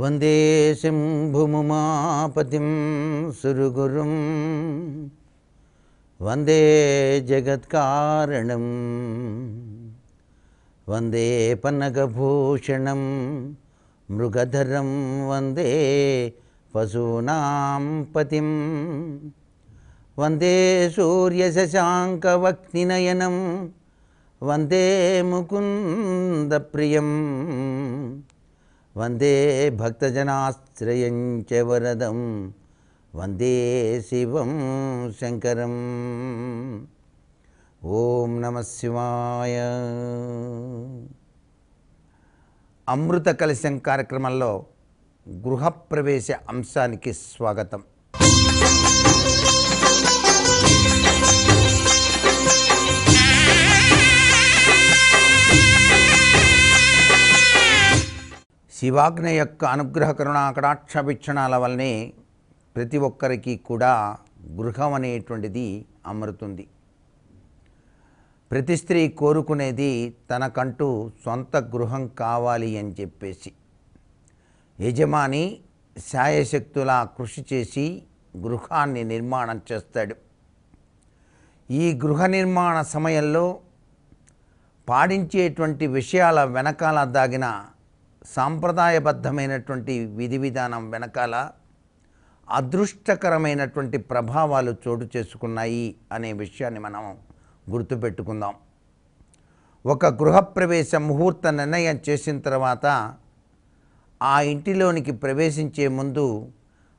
వందే శంభుముమాపతిం సురగురుం వందే జగత్కారణం వందే పన్నగభూషణం మృగధరం వందే పశూనాం పతిం వందే సూర్యశశాంకవక్నినయనం వందే ముకుందప్రియం వందే భక్తజనాశ్రయం చ వరదం వందే శివం శంకరం. ఓం నమః శివాయ. అమృత కలశం కార్యక్రమంలో గృహప్రవేశ అంశానికి స్వాగతం. శివాజ్ఞ యొక్క అనుగ్రహ కరుణా కటాక్ష వీక్షణాల వల్లనే ప్రతి ఒక్కరికి కూడా గృహం అనేటువంటిది అమరుతుంది. ప్రతి స్త్రీ కోరుకునేది తనకంటూ సొంత గృహం కావాలి అని చెప్పేసి. యజమాని శాయశక్తులా కృషి చేసి గృహాన్ని నిర్మాణం చేస్తాడు. ఈ గృహ నిర్మాణ సమయంలో పాటించేటువంటి విషయాల వెనకాల దాగిన సాంప్రదాయబద్ధమైనటువంటి విధి విధానం వెనకాల అదృష్టకరమైనటువంటి ప్రభావాలు చోటు చేసుకున్నాయి అనే విషయాన్ని మనం గుర్తుపెట్టుకుందాం. ఒక గృహప్రవేశ ముహూర్త నిర్ణయం చేసిన తర్వాత ఆ ఇంటిలోనికి ప్రవేశించే ముందు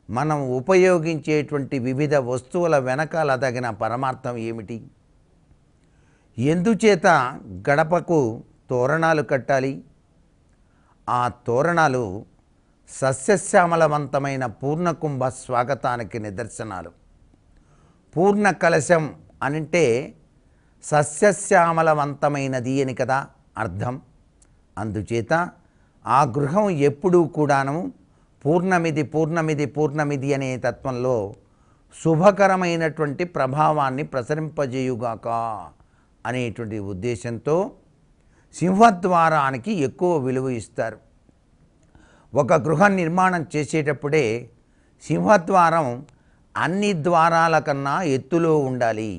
మనం ఉపయోగించేటువంటి వివిధ వస్తువుల వెనకాల తగిన పరమార్థం ఏమిటి? ఎందుచేత గడపకు తోరణాలు కట్టాలి? ఆ తోరణాలు సస్యశ్యామలవంతమైన పూర్ణకుంభ స్వాగతానికి నిదర్శనాలు. పూర్ణ కలశం అంటే సస్యశ్యామలవంతమైనది అని కదా అర్థం. అందుచేత ఆ గృహం ఎప్పుడూ కూడాను పూర్ణమిది పూర్ణమిది పూర్ణమిది అనే తత్వంలో శుభకరమైనటువంటి ప్రభావాన్ని ప్రసరింపజేయుగాక అనేటువంటి ఉద్దేశంతో సింహద్వారానికి ఎక్కువ విలువ ఇస్తారు. ఒక గృహ నిర్మాణం చేసేటప్పుడే సింహద్వారం అన్ని ద్వారాల కన్నా ఎత్తులో ఉండాలి.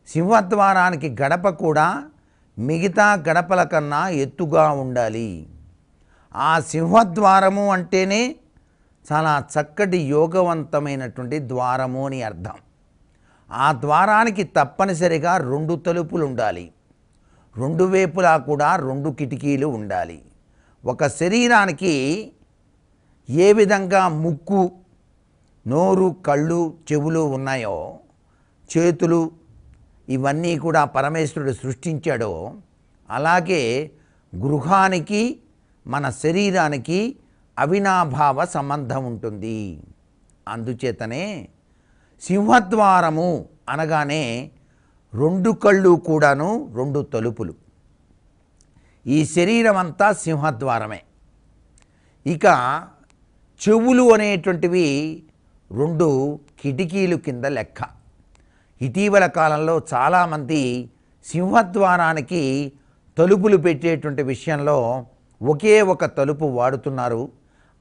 సింహద్వారానికి గడప కూడా మిగతా గడపల కన్నా ఎత్తుగా ఉండాలి. ఆ సింహద్వారము అంటేనే చాలా చక్కటి యోగవంతమైనటువంటి ద్వారము అని అర్థం. ఆ ద్వారానికి తప్పనిసరిగా 2 తలుపులు ఉండాలి. 2 వైపులా కూడా 2 కిటికీలు ఉండాలి. ఒక శరీరానికి ఏ విధంగా ముక్కు, నోరు, కళ్ళు, చెవులు ఉన్నాయో, చేతులు ఇవన్నీ కూడా పరమేశ్వరుడు సృష్టించాడో, అలాగే గృహానికి మన శరీరానికి అవినాభావ సంబంధం ఉంటుంది. అందుచేతనే సింహద్వారము అనగానే 2 కళ్ళు కూడాను 2 తలుపులు. ఈ శరీరం అంతా సింహద్వారమే. ఇక చెవులు అనేటువంటివి 2 కిటికీలు కింద లెక్క. ఇటీవల కాలంలో చాలామంది సింహద్వారానికి తలుపులు పెట్టేటువంటి విషయంలో ఒకే ఒక తలుపు వాడుతున్నారు.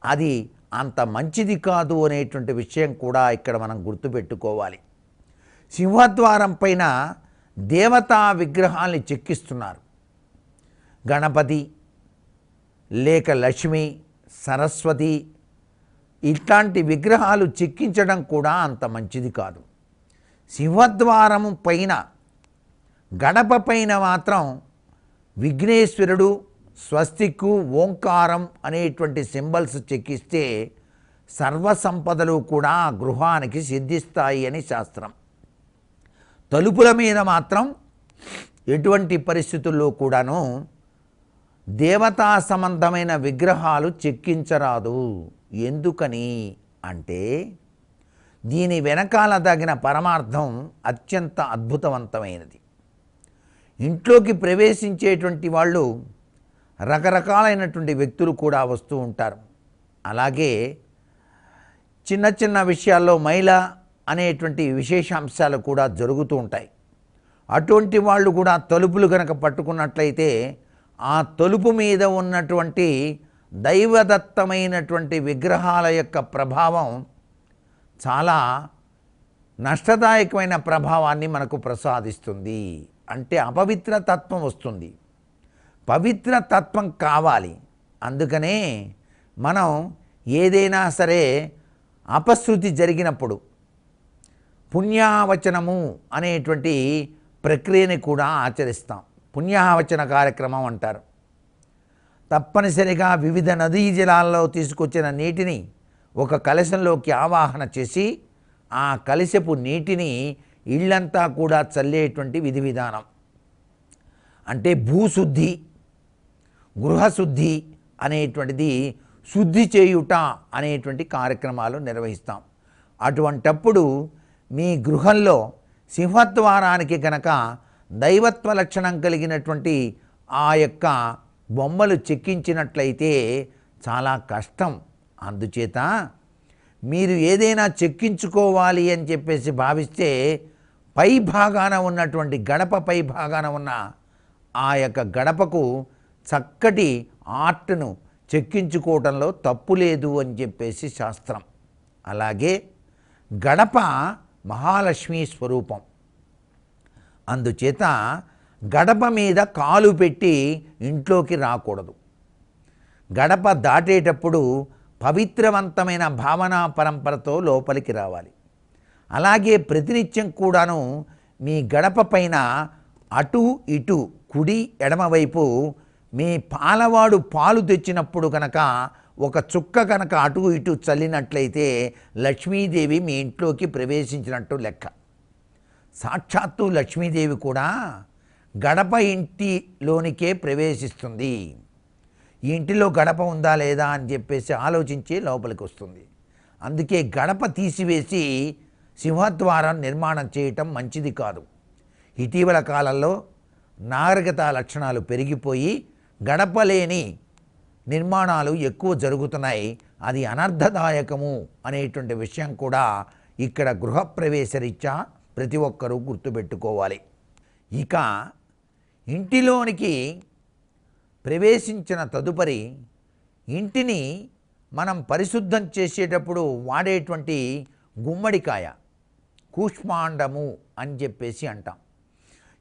అది అంత మంచిది కాదు అనేటువంటి విషయం కూడా ఇక్కడ మనం గుర్తుపెట్టుకోవాలి. సింహద్వారం పైన దేవతా విగ్రహాల్ని చెక్కిస్తున్నారు. గణపతి లేక లక్ష్మి, సరస్వతి ఇట్లాంటి విగ్రహాలు చెక్కించడం కూడా అంత మంచిది కాదు. సింహద్వారము పైన గడప పైన మాత్రం విఘ్నేశ్వరుడు, స్వస్తికు, ఓంకారం అనేటువంటి సింబల్స్ చెక్కిస్తే సర్వసంపదలు కూడా ఆ గృహానికి సిద్ధిస్తాయి అని శాస్త్రం. తలుపుల మీద మాత్రం ఎటువంటి పరిస్థితుల్లో కూడాను దేవతా సంబంధమైన విగ్రహాలు చెక్కించరాదు. ఎందుకని అంటే దీని వెనకాల తగిన పరమార్థం అత్యంత అద్భుతవంతమైనది. ఇంట్లోకి ప్రవేశించేటువంటి వాళ్ళు రకరకాలైనటువంటి వ్యక్తులు కూడా వస్తూ ఉంటారు. అలాగే చిన్న చిన్న విషయాల్లో మైల అనేటువంటి విశేషాంశాలు కూడా జరుగుతూ ఉంటాయి. అటువంటి వాళ్ళు కూడా తలుపులు కనుక పట్టుకున్నట్లయితే ఆ తలుపు మీద ఉన్నటువంటి దైవదత్తమైనటువంటి విగ్రహాల యొక్క ప్రభావం చాలా నష్టదాయకమైన ప్రభావాన్ని మనకు ప్రసాదిస్తుంది. అంటే అపవిత్ర తత్వం వస్తుంది. పవిత్ర తత్వం కావాలి. అందుకనే మనం ఏదైనా సరే అపశృతి జరిగినప్పుడు పుణ్యావచనము అనేటువంటి ప్రక్రియని కూడా ఆచరిస్తాం. పుణ్యావచన కార్యక్రమం అంటారు. తప్పనిసరిగా వివిధ నదీ జలాల్లో తీసుకొచ్చిన నీటిని ఒక కలశంలోకి ఆవాహన చేసి ఆ కలశపు నీటిని ఇళ్ళంతా కూడా చల్లేటువంటి విధి విధానం. అంటే భూశుద్ధి, గృహశుద్ధి అనేటువంటిది శుద్ధి చేయుట అనేటువంటి కార్యక్రమాలు నిర్వహిస్తాం. అటువంటప్పుడు మీ గృహంలో సింహద్వారానికి కనుక దైవత్వ లక్షణం కలిగినటువంటి ఆ యొక్క బొమ్మలు చెక్కించినట్లయితే చాలా కష్టం. అందుచేత మీరు ఏదైనా చెక్కించుకోవాలి అని చెప్పేసి భావిస్తే పై భాగాన ఉన్నటువంటి గడప పై భాగాన ఉన్న ఆ యొక్క గడపకు చక్కటి ఆర్ట్ను చెక్కించుకోవడంలో తప్పు లేదు అని చెప్పేసి శాస్త్రం. అలాగే గడప మహాలక్ష్మీ స్వరూపం. అందుచేత గడప మీద కాలు పెట్టి ఇంట్లోకి రాకూడదు. గడప దాటేటప్పుడు పవిత్రవంతమైన భావనా పరంపరతో లోపలికి రావాలి. అలాగే ప్రతినిత్యం కూడాను మీ గడప పైన అటు ఇటు కుడి ఎడమవైపు మీ పాలవాడు పాలు తెచ్చినప్పుడు కనుక ఒక చుక్క కనుక అటు ఇటు చల్లినట్లయితే లక్ష్మీదేవి మీ ఇంట్లోకి ప్రవేశించినట్టు లెక్క. సాక్షాత్తు లక్ష్మీదేవి కూడా గడప ఇంటిలోనికే ప్రవేశిస్తుంది. ఈ ఇంటిలో గడప ఉందా లేదా అని చెప్పేసి ఆలోచించి లోపలికి వస్తుంది. అందుకే గడప తీసివేసి సింహద్వారం నిర్మాణం చేయటం మంచిది కాదు. ఇటీవల కాలంలో నాగరికత లక్షణాలు పెరిగిపోయి గడప లేని నిర్మాణాలు ఎక్కువ జరుగుతున్నాయి. అది అనర్థదాయకము అనేటువంటి విషయం కూడా ఇక్కడ గృహప్రవేశరీత్యా ప్రతి ఒక్కరూ గుర్తుపెట్టుకోవాలి. ఇక ఇంటిలోనికి ప్రవేశించిన తదుపరి ఇంటిని మనం పరిశుద్ధం చేసేటప్పుడు వాడేటువంటి గుమ్మడికాయ కూష్మాండము అని చెప్పేసి అంటాం.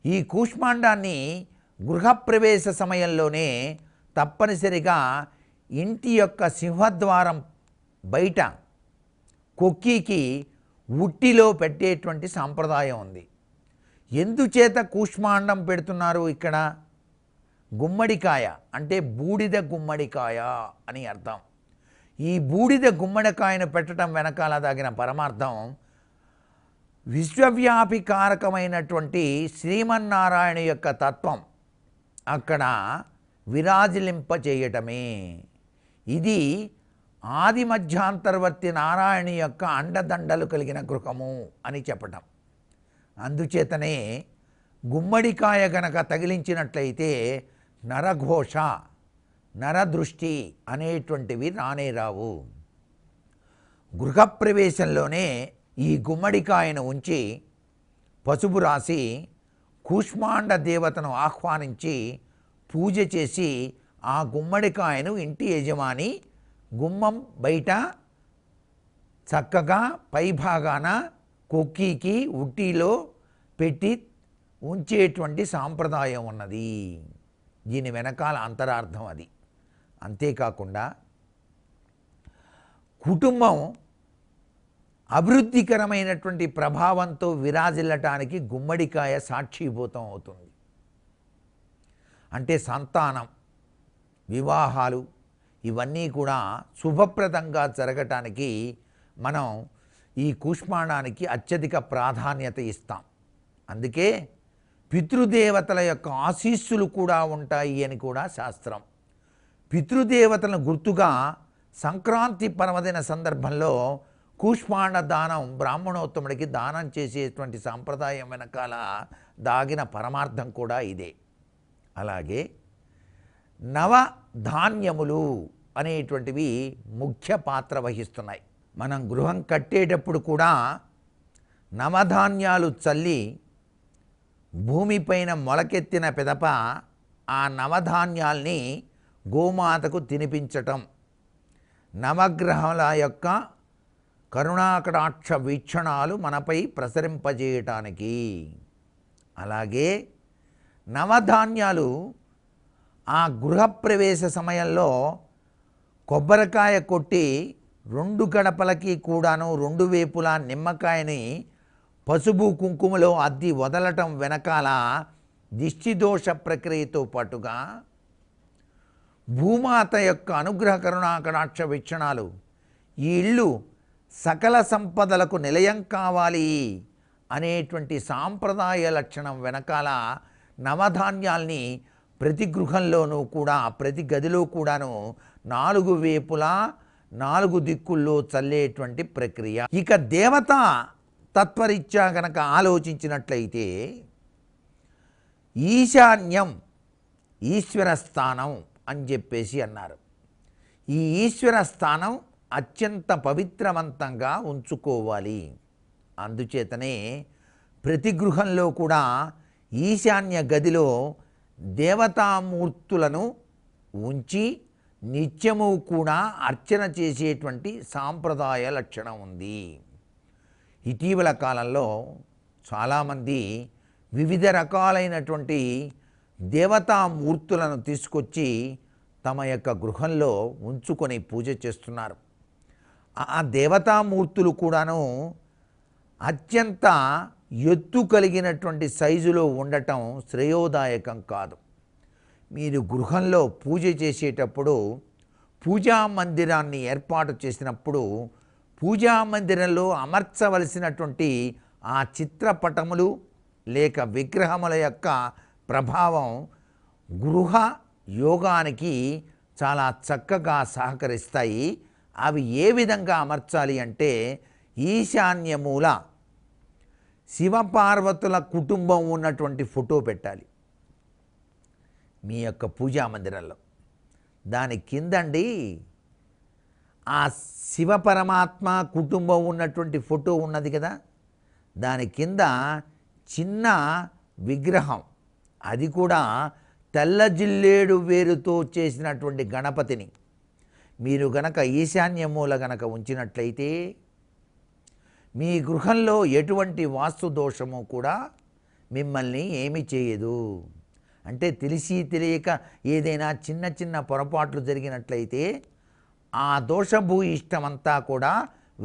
ఈ కూష్మాండాన్ని గృహప్రవేశ సమయంలోనే తప్పనిసరిగా ఇంటి యొక్క సింహద్వారం బయట కొక్కికి ఉట్టిలో పెట్టేటువంటి సాంప్రదాయం ఉంది. ఎందుచేత కూష్మాండం పెడుతున్నారు ఇక్కడ? గుమ్మడికాయ అంటే బూడిద గుమ్మడికాయ అని అర్థం. ఈ బూడిద గుమ్మడికాయను పెట్టడం వెనకాల దాగిన పరమార్థం విశ్వవ్యాపి కారకమైనటువంటి శ్రీమన్నారాయణ యొక్క తత్వం అక్కడ విరాజిలింప చేయటమే. ఇది ఆది మధ్యాంతర్వర్తి నారాయణ యొక్క అండదండలు కలిగిన గృహము అని చెప్పటం. అందుచేతనే గుమ్మడికాయ గనక తగిలించినట్లయితే నరఘోష, నరదృష్టి అనేటువంటివి రానే రావు. గృహప్రవేశంలోనే ఈ గుమ్మడికాయను ఉంచి పసుపు రాసి కూష్మాండ దేవతను ఆహ్వానించి పూజ చేసి ఆ గుమ్మడికాయను ఇంటి యజమాని గుమ్మం బయట చక్కగా పైభాగాన కొక్కికి ఉట్టిలో పెట్టి ఉంచేటువంటి సాంప్రదాయం ఉన్నది. దీని వెనకాల అంతరార్థం అది. అంతేకాకుండా కుటుంబం అభివృద్ధికరమైనటువంటి ప్రభావంతో విరాజిల్లటానికి గుమ్మడికాయ సాక్షిభూతం అవుతుంది. అంటే సంతానం, వివాహాలు ఇవన్నీ కూడా శుభప్రదంగా జరగటానికి మనం ఈ కూష్మాండానికి అత్యధిక ప్రాధాన్యత ఇస్తాం. అందుకే పితృదేవతల యొక్క ఆశీస్సులు కూడా ఉంటాయి అని కూడా శాస్త్రం. పితృదేవతలను గుర్తుగా సంక్రాంతి పర్వదిన సందర్భంలో కూష్మాండ దానం బ్రాహ్మణోత్తముడికి దానం చేసేటువంటి సాంప్రదాయం వెనకాల దాగిన పరమార్థం కూడా ఇదే. అలాగే నవధాన్యములు అనేటువంటివి ముఖ్య పాత్ర వహిస్తున్నాయి. మనం గృహం కట్టేటప్పుడు కూడా నవధాన్యాలు చల్లి భూమిపైన మొలకెత్తిన పిదప ఆ నవధాన్యాల్ని గోమాతకు తినిపించటం, నవగ్రహాల యొక్క కరుణాకటాక్ష వీక్షణాలు మనపై ప్రసరింపజేయటానికి. అలాగే నవధాన్యాలు ఆ గృహప్రవేశ సమయంలో కొబ్బరికాయ కొట్టి 2 గడపలకి కూడాను 2 వైపులా నిమ్మకాయని పసుపు కుంకుమలో అద్ది వదలటం వెనకాల దిష్టిదోష ప్రక్రియతో పాటుగా భూమాత యొక్క అనుగ్రహ కరుణాకటాక్ష వీక్షణాలు, ఈ ఇల్లు సకల సంపదలకు నిలయం కావాలి అనేటువంటి సాంప్రదాయ లక్షణం వెనకాల నవధాన్యాల్ని ప్రతి గృహంలోనూ కూడా ప్రతి గదిలో కూడాను 4 వైపులా 4 దిక్కుల్లో చల్లేటువంటి ప్రక్రియ. ఇక దేవతా తత్వరీత్యా గనక ఆలోచించినట్లయితే ఈశాన్యం ఈశ్వర స్థానం అని చెప్పేసి అన్నారు. ఈ ఈశ్వర స్థానం అత్యంత పవిత్రవంతంగా ఉంచుకోవాలి. అందుచేతనే ప్రతి గృహంలో కూడా ఈశాన్య గదిలో దేవతామూర్తులను ఉంచి నిత్యము కూడా అర్చన చేసేటువంటి సాంప్రదాయ లక్షణం ఉంది. ఇటీవల కాలంలో చాలామంది వివిధ రకాలైనటువంటి దేవతామూర్తులను తీసుకొచ్చి తమ యొక్క గృహంలో ఉంచుకొని పూజ చేస్తున్నారు. ఆ దేవతామూర్తులు కూడాను అత్యంత ఎత్తు కలిగినటువంటి సైజులో ఉండటం శ్రేయోదాయకం కాదు. మీరు గృహంలో పూజ చేసేటప్పుడు పూజా మందిరాన్ని ఏర్పాటు చేసినప్పుడు పూజా మందిరంలో అమర్చవలసినటువంటి ఆ చిత్రపటములు లేక విగ్రహముల యొక్క ప్రభావం గృహ యోగానికి చాలా చక్కగా సహకరిస్తాయి. అవి ఏ విధంగా అమర్చాలి అంటే ఈశాన్యమూల శివపార్వతుల కుటుంబం ఉన్నటువంటి ఫోటో పెట్టాలి మీ యొక్క పూజా మందిరంలో. దాని కిందండి ఆ శివపరమాత్మ కుటుంబం ఉన్నటువంటి ఫోటో ఉన్నది కదా, దాని కింద చిన్న విగ్రహం, అది కూడా తెల్ల జిల్లేడు వేరుతో చేసినటువంటి గణపతిని మీరు గనక ఈశాన్యమూల గనక ఉంచినట్లయితే మీ గృహంలో ఎటువంటి వాస్తు దోషము కూడా మిమ్మల్ని ఏమీ చేయదు. అంటే తెలిసి తెలియక ఏదైనా చిన్న చిన్న పొరపాట్లు జరిగినట్లయితే ఆ దోషభూయిష్టమంతా కూడా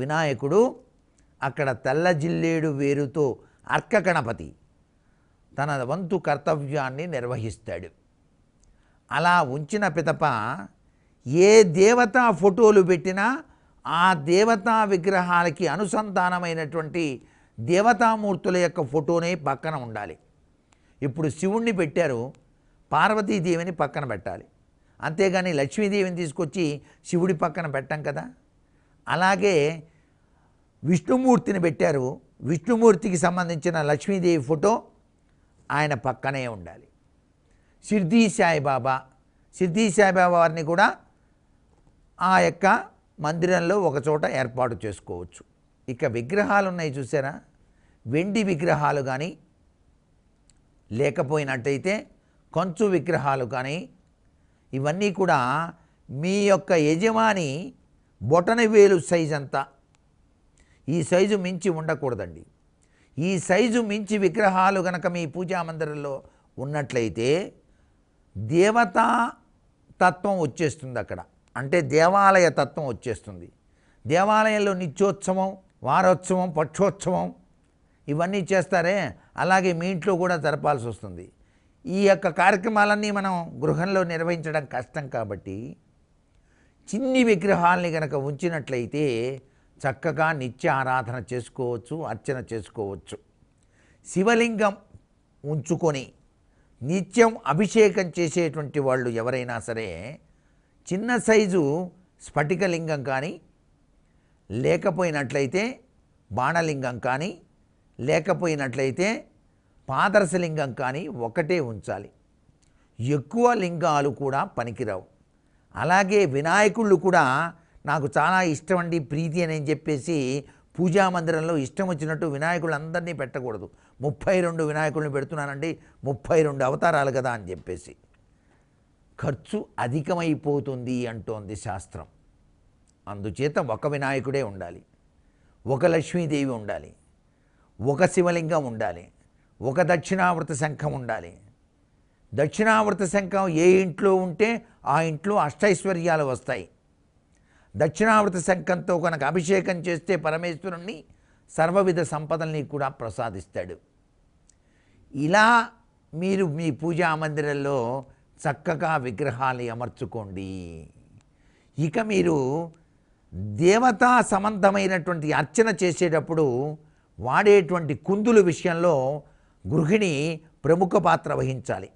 వినాయకుడు అక్కడ తెల్ల జిల్లేడు వేరుతో అర్క గణపతి తన వంతు కర్తవ్యాన్ని నిర్వహిస్తాడు. అలా ఉంచిన పిదప ఏ దేవతా ఫోటోలు పెట్టినా ఆ దేవతా విగ్రహాలకి అనుసంధానమైనటువంటి దేవతామూర్తుల యొక్క ఫోటోనే పక్కన ఉండాలి. ఇప్పుడు శివుణ్ణి పెట్టారు, పార్వతీదేవిని పక్కన పెట్టాలి. అంతేగాని లక్ష్మీదేవిని తీసుకొచ్చి శివుడి పక్కన పెట్టం కదా. అలాగే విష్ణుమూర్తిని పెట్టారు, విష్ణుమూర్తికి సంబంధించిన లక్ష్మీదేవి ఫోటో ఆయన పక్కనే ఉండాలి. షిర్డీ సాయిబాబా వారిని కూడా ఆ యొక్క మందిరంలో ఒకచోట ఏర్పాటు చేసుకోవచ్చు. ఇక విగ్రహాలు ఉన్నాయి చూసారా, వెండి విగ్రహాలు కానీ లేకపోయినట్టయితే కంచు విగ్రహాలు కానీ ఇవన్నీ కూడా మీ యొక్క యజమాని బొటనవేలు సైజు అంతా, ఈ సైజు మించి ఉండకూడదండి. ఈ సైజు మించి విగ్రహాలు గనక మీ పూజా మందిరంలో ఉన్నట్లయితే దేవతా తత్వం వచ్చేస్తుంది అక్కడ, అంటే దేవాలయ తత్వం వచ్చేస్తుంది. దేవాలయంలో నిత్యోత్సవం, వారోత్సవం, పక్షోత్సవం ఇవన్నీ చేస్తారే, అలాగే మీ ఇంట్లో కూడా జరపాల్సి వస్తుంది. ఈ యొక్క కార్యక్రమాలన్నీ మనం గృహంలో నిర్వహించడం కష్టం కాబట్టి చిన్ని విగ్రహాలని కనుక ఉంచినట్లయితే చక్కగా నిత్య ఆరాధన చేసుకోవచ్చు, అర్చన చేసుకోవచ్చు. శివలింగం ఉంచుకొని నిత్యం అభిషేకం చేసేటువంటి వాళ్ళు ఎవరైనా సరే చిన్న సైజు స్ఫటికలింగం కానీ లేకపోయినట్లయితే బాణలింగం కానీ లేకపోయినట్లయితే పాదరసలింగం కానీ ఒకటే ఉంచాలి. ఎక్కువ లింగాలు కూడా పనికిరావు. అలాగే వినాయకుళ్ళు కూడా నాకు చాలా ఇష్టం అండి, ప్రీతి అని చెప్పేసి పూజా మందిరంలో ఇష్టం వచ్చినట్టు వినాయకులు అందరినీ పెట్టకూడదు. 32 వినాయకుల్ని పెడుతున్నానండి, 32 అవతారాలు కదా అని చెప్పేసి ఖర్చు అధికమైపోతుంది అంటోంది శాస్త్రం. అందుచేత ఒక వినాయకుడే ఉండాలి, ఒక లక్ష్మీదేవి ఉండాలి, ఒక శివలింగం ఉండాలి, ఒక దక్షిణావృత శంఖం ఉండాలి. దక్షిణావృత శంఖం ఏ ఇంట్లో ఉంటే ఆ ఇంట్లో అష్టైశ్వర్యాలు వస్తాయి. దక్షిణావృత శంఖంతో కనుక అభిషేకం చేస్తే పరమేశ్వరుణ్ణి సర్వవిధ సంపదల్ని కూడా ప్రసాదిస్తాడు. ఇలా మీరు మీ పూజా మందిరంలో చక్కగా విగ్రహాలు అమర్చుకోండి. ఇక మీరు దేవతా సంబంధమైనటువంటి అర్చన చేసేటప్పుడు వాడేటువంటి కుందుల విషయంలో గృహిణి ప్రముఖ పాత్ర వహించాలి.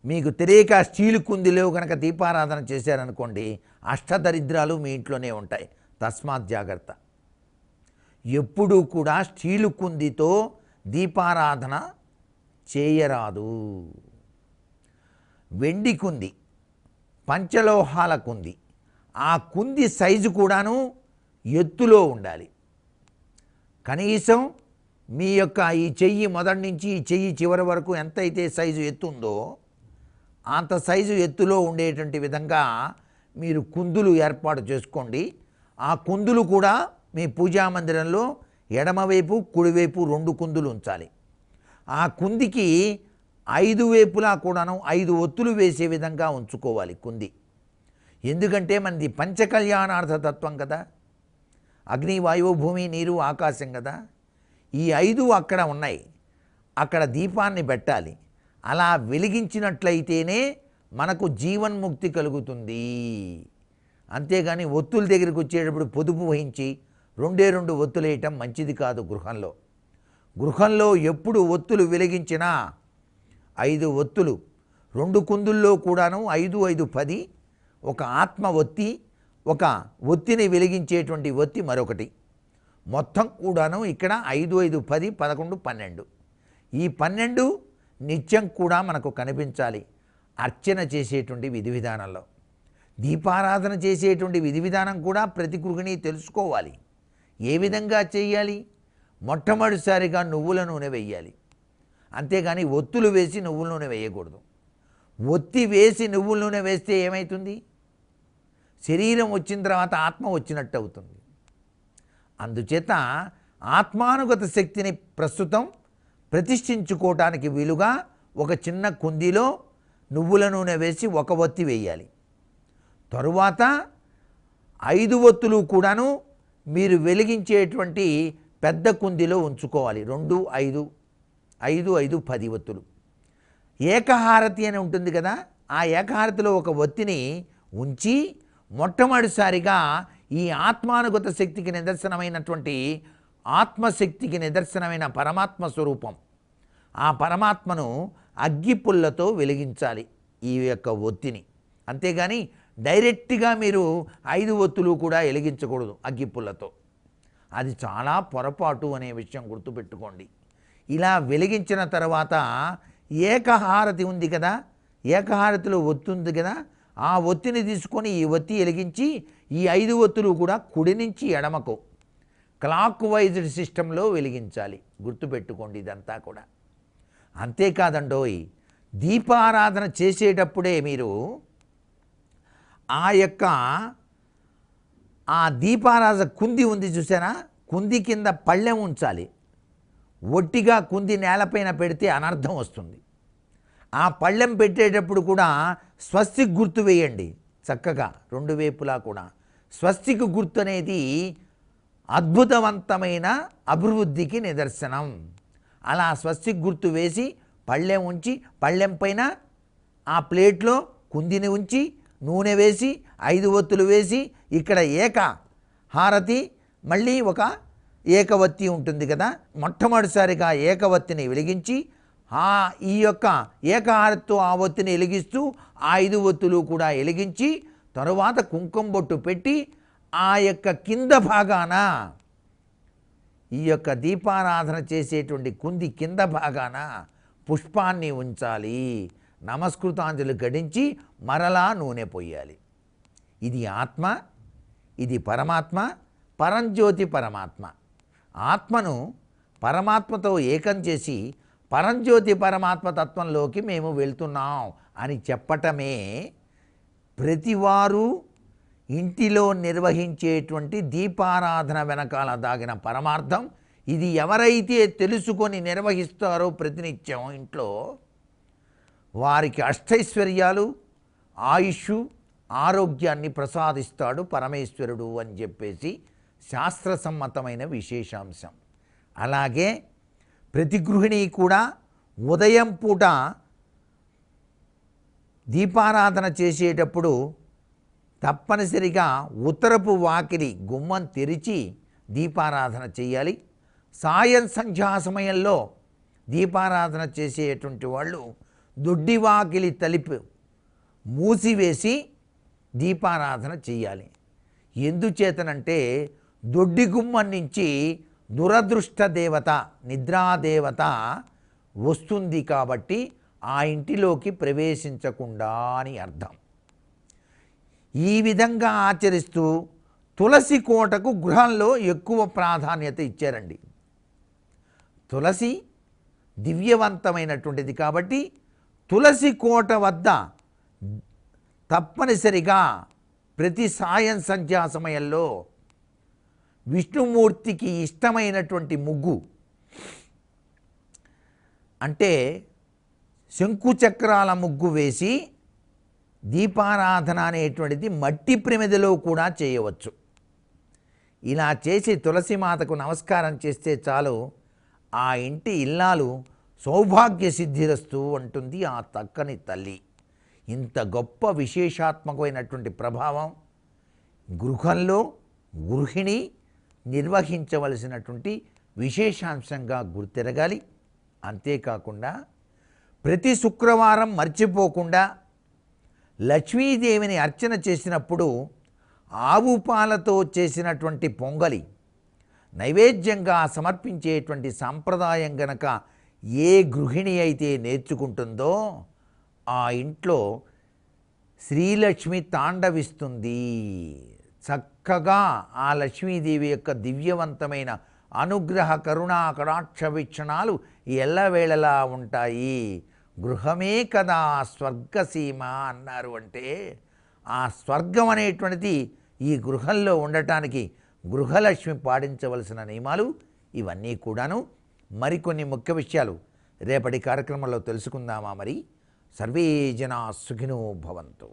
మీకు తెలియక స్టీలు కుందిలో కనుక దీపారాధన చేశారనుకోండి, అష్టదరిద్రాలు మీ ఇంట్లోనే ఉంటాయి. తస్మాత్ జాగ్రత్త. ఎప్పుడూ కూడా స్టీలు కుందితో దీపారాధన చేయరాదు. వెండి కుంది, పంచలోహాల కుంది, ఆ కుంది సైజు కూడాను ఎత్తులో ఉండాలి. కనీసం మీ యొక్క ఈ చెయ్యి మొదటి నుంచి ఈ చెయ్యి చివరి వరకు ఎంతైతే సైజు ఎత్తుందో అంత సైజు ఎత్తులో ఉండేటువంటి విధంగా మీరు కుందులు ఏర్పాటు చేసుకోండి. ఆ కుందులు కూడా మీ పూజా మందిరంలో ఎడమవైపు కుడివైపు 2 కుందులు ఉంచాలి. ఆ కుందికి 5 వైపులా కూడాను 5 ఒత్తులు వేసే విధంగా ఉంచుకోవాలి కుంది. ఎందుకంటే మనది పంచకళ్యాణార్థ తత్వం కదా, అగ్ని వాయువు భూమి నీరు ఆకాశం కదా. ఈ 5 అక్కడ ఉన్నాయి, అక్కడ దీపాన్ని పెట్టాలి. అలా వెలిగించినట్లయితేనే మనకు జీవన్ముక్తి కలుగుతుంది. అంతేగాని ఒత్తుల దగ్గరికి వచ్చేటప్పుడు పొదుపు వహించి 2 ఒత్తులు వేయటం మంచిది కాదు. గృహంలో ఎప్పుడు ఒత్తులు వెలిగించినా 5 ఒత్తులు, 2 కుందుల్లో కూడాను 5, 5, 10, ఒక ఆత్మ ఒత్తి, ఒక ఒత్తిని వెలిగించేటువంటి ఒత్తి మరొకటి, మొత్తం కూడాను ఇక్కడ 5, 5, 10, 11, 12. ఈ 12 నిత్యం కూడా మనకు కనిపించాలి. అర్చన చేసేటువంటి విధి విధానంలో, దీపారాధన చేసేటువంటి విధి విధానం కూడా ప్రతి గృహిణి తెలుసుకోవాలి. ఏ విధంగా చేయాలి? మొట్టమొదటిసారిగా నువ్వుల నూనె వేయాలి. అంతేగాని ఒత్తులు వేసి నువ్వుల నూనె వేయకూడదు. ఒత్తి వేసి నువ్వుల నూనె వేస్తే ఏమవుతుంది? శరీరం వచ్చిన తర్వాత ఆత్మ వచ్చినట్టు అవుతుంది. అందుచేత ఆత్మానుగత శక్తిని ప్రస్తుతం ప్రతిష్ఠించుకోవటానికి వీలుగా ఒక చిన్న కుందీలో నువ్వుల నూనె వేసి ఒక ఒత్తి వేయాలి. తరువాత 5 ఒత్తులు కూడాను మీరు వెలిగించేటువంటి పెద్ద కుందిలో ఉంచుకోవాలి. 2, 5, 5, 5, 10 ఒత్తులు. ఏకహారతి అని ఉంటుంది కదా, ఆ ఏకహారతిలో ఒక ఒత్తిని ఉంచి మొట్టమొదటిసారిగా ఈ ఆత్మానుగత శక్తికి నిదర్శనమైనటువంటి ఆత్మశక్తికి నిదర్శనమైన పరమాత్మ స్వరూపం, ఆ పరమాత్మను అగ్గిపుల్లతో వెలిగించాలి ఈ యొక్క ఒత్తిని. అంతేగాని డైరెక్ట్గా మీరు 5 ఒత్తులు కూడా వెలిగించకూడదు అగ్గిపుల్లతో. అది చాలా పొరపాటు అనే విషయం గుర్తుపెట్టుకోండి. ఇలా వెలిగించిన తర్వాత ఏకహారతి ఉంది కదా, ఏకహారతిలో ఒత్తి ఉంది కదా, ఆ ఒత్తిని తీసుకొని ఈ ఒత్తి వెలిగించి ఈ 5 ఒత్తులు కూడా కుడి నుంచి ఎడమకు క్లాక్ వైజ్డ్ సిస్టంలో వెలిగించాలి. గుర్తుపెట్టుకోండి ఇదంతా కూడా. అంతేకాదండోయ్, దీపారాధన చేసేటప్పుడే మీరు ఆ దీపారాధన కుంది ఉంది చూసారా, కుంది కింద పళ్ళెం ఉంచాలి. ఒట్టిగా కుంది నేలపైన పెడితే అనర్థం వస్తుంది. ఆ పళ్ళెం పెట్టేటప్పుడు కూడా స్వస్తిక్ గుర్తు వేయండి చక్కగా 2 వైపులా కూడా. స్వస్తిక్ గుర్తు అనేది అద్భుతవంతమైన అభివృద్ధికి నిదర్శనం. అలా స్వస్తిక్ గుర్తు వేసి పళ్ళెం ఉంచి, పళ్ళెం పైన ఆ ప్లేట్లో కుందిని ఉంచి నూనె వేసి 5 ఒత్తులు వేసి ఇక్కడ ఏక హారతి, మళ్ళీ ఒక ఏకవత్తి ఉంటుంది కదా, మొట్టమొదటిసారిగా ఏకవత్తిని వెలిగించి ఈ యొక్క ఏకహారతితో ఆ ఒత్తిని వెలిగిస్తూ 5 ఒత్తులు కూడా వెలిగించి తరువాత కుంకుమ బొట్టు పెట్టి ఆ యొక్క కింద భాగాన ఈ యొక్క దీపారాధన చేసేటువంటి కుంది కింద భాగాన పుష్పాన్ని ఉంచాలి. నమస్కృతాంజలి గడించి మరలా నూనె పోయాలి. ఇది ఆత్మ, ఇది పరమాత్మ, పరంజ్యోతి పరమాత్మ. ఆత్మను పరమాత్మతో ఏకం చేసి పరంజ్యోతి పరమాత్మ తత్వంలోకి మేము వెళ్తున్నాం అని చెప్పటమే ప్రతివారు ఇంటిలో నిర్వహించేటువంటి దీపారాధన వెనకాల దాగిన పరమార్థం. ఇది ఎవరైతే తెలుసుకొని నిర్వహిస్తారో ప్రతినిత్యం ఇంట్లో, వారికి అష్టైశ్వర్యాలు, ఆయుష్, ఆరోగ్యాన్ని ప్రసాదిస్తాడు పరమేశ్వరుడు అని చెప్పేసి శాస్త్రసమ్మతమైన విశేషాంశం. అలాగే ప్రతి గృహిణి కూడా ఉదయం పూట దీపారాధన చేసేటప్పుడు తప్పనిసరిగా ఉత్తరపు వాకిలి గుమ్మం తెరిచి దీపారాధన చేయాలి. సాయం సంధ్యా సమయంలో దీపారాధన చేసేటువంటి వాళ్ళు దొడ్డి వాకిలి తలుపు మూసివేసి దీపారాధన చేయాలి. ఎందుచేతనంటే దొడ్డి గుమ్మం నుంచి దురదృష్ట దేవత, నిద్రాదేవత వస్తుంది కాబట్టి ఆ ఇంటిలోకి ప్రవేశించకుండా అని అర్థం. ఈ విధంగా ఆచరిస్తూ తులసి కోటకు గృహంలో ఎక్కువ ప్రాధాన్యత ఇచ్చారండి. తులసి దివ్యవంతమైనటువంటిది కాబట్టి తులసి కోట వద్ద తప్పనిసరిగా ప్రతి సాయం సంధ్యా సమయంలో విష్ణుమూర్తికి ఇష్టమైనటువంటి ముగ్గు అంటే శంకుచక్రాల ముగ్గు వేసి దీపారాధన అనేటువంటిది మట్టి ప్రమిదలో కూడా చేయవచ్చు. ఇలా చేసి తులసిమాతకు నమస్కారం చేస్తే చాలు, ఆ ఇంటి ఇల్లాలు సౌభాగ్య సిద్ధిరస్తూ అంటుంది ఆ చక్కని తల్లి. ఇంత గొప్ప విశేషాత్మకమైనటువంటి ప్రభావం గృహంలో గృహిణి నిర్వహించవలసినటువంటి విశేషాంశంగా గుర్తిరగాలి. అంతేకాకుండా ప్రతి శుక్రవారం మర్చిపోకుండా లక్ష్మీదేవిని అర్చన చేసినప్పుడు ఆవు పాలతో చేసినటువంటి పొంగలి నైవేద్యంగా సమర్పించేటువంటి సాంప్రదాయం గనక ఏ గృహిణి అయితే నేర్చుకుంటుందో ఆ ఇంట్లో శ్రీలక్ష్మి తాండవిస్తుంది. చక్కగా ఆ లక్ష్మీదేవి యొక్క దివ్యవంతమైన అనుగ్రహ కరుణా కటాక్ష వీక్షణాలు ఎల్లవేళలా ఉంటాయి. గృహమే కదా స్వర్గసీమ అన్నారు. అంటే ఆ స్వర్గం అనేటువంటిది ఈ గృహంలో ఉండటానికి గృహలక్ష్మి పాటించవలసిన నియమాలు ఇవన్నీ కూడాను. మరికొన్ని ముఖ్య విషయాలు రేపటి కార్యక్రమంలో తెలుసుకుందామా? మరి సర్వే జనా సుఖినో భవంతు.